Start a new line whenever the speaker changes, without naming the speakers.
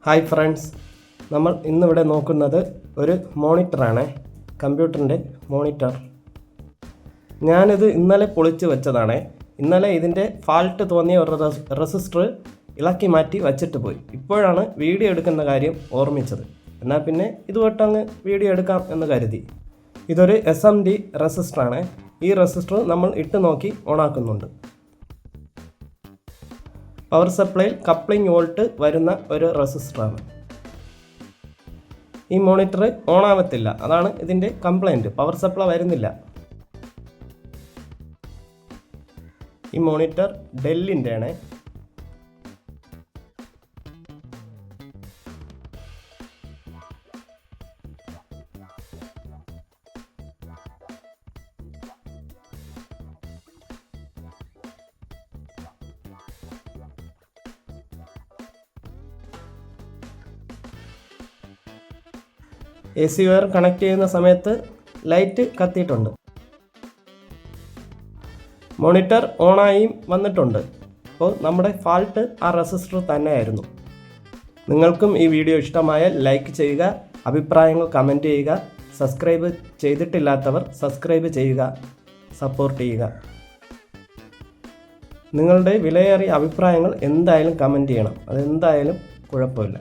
Hi friends, നമ്മൾ ഇന്നിവിടെ നോക്കുന്നത് ഒരു മോണിറ്ററാണ്, കമ്പ്യൂട്ടറിൻ്റെ മോണിറ്റർ. ഞാനിത് ഇന്നലെ പൊളിച്ച് വെച്ചതാണ്. ഇന്നലെ ഇതിൻ്റെ ഫാൾട്ട് തോന്നിയ ഒരു റെസിസ്റ്റർ ഇളക്കി മാറ്റി വച്ചിട്ട് പോയി. ഇപ്പോഴാണ് വീഡിയോ എടുക്കുന്ന കാര്യം ഓർമ്മിച്ചത്. എന്നാൽ പിന്നെ ഇതുതൊട്ടങ്ങ് വീഡിയോ എടുക്കാം എന്ന് കരുതി. ഇതൊരു SMD റെസിസ്റ്ററാണ്. ഈ റെസിസ്റ്റർ നമ്മൾ ഇട്ട് നോക്കി ഓണാക്കുന്നുണ്ട്. പവർ സപ്ലൈയിൽ കപ്ലിംഗ് വോൾട്ട് വരുന്ന ഒരു റെസിസ്റ്ററാണ്. ഈ മോണിറ്റർ ഓണാവത്തില്ല, അതാണ് ഇതിൻ്റെ കംപ്ലൈൻറ്റ്. പവർ സപ്ലൈ വരുന്നില്ല. ഈ മോണിറ്റർ ഡെല്ലിൻ്റെ ആണ്. AC വയർ കണക്ട് ചെയ്യുന്ന സമയത്ത് ലൈറ്റ് കത്തിയിട്ടുണ്ട്. മോണിറ്റർ ഓണായും വന്നിട്ടുണ്ട്. അപ്പോൾ നമ്മുടെ ഫാൾട്ട് ആ റെസിസ്റ്റർ തന്നെയായിരുന്നു. നിങ്ങൾക്കും ഈ വീഡിയോ ഇഷ്ടമായാൽ ലൈക്ക് ചെയ്യുക, അഭിപ്രായങ്ങൾ കമൻറ്റ് ചെയ്യുക, സബ്സ്ക്രൈബ് ചെയ്തിട്ടില്ലാത്തവർ സബ്സ്ക്രൈബ് ചെയ്യുക, സപ്പോർട്ട് ചെയ്യുക. നിങ്ങളുടെ വിലയേറിയ അഭിപ്രായങ്ങൾ എന്തായാലും കമൻറ്റ് ചെയ്യണം. അതെന്തായാലും കുഴപ്പമില്ല.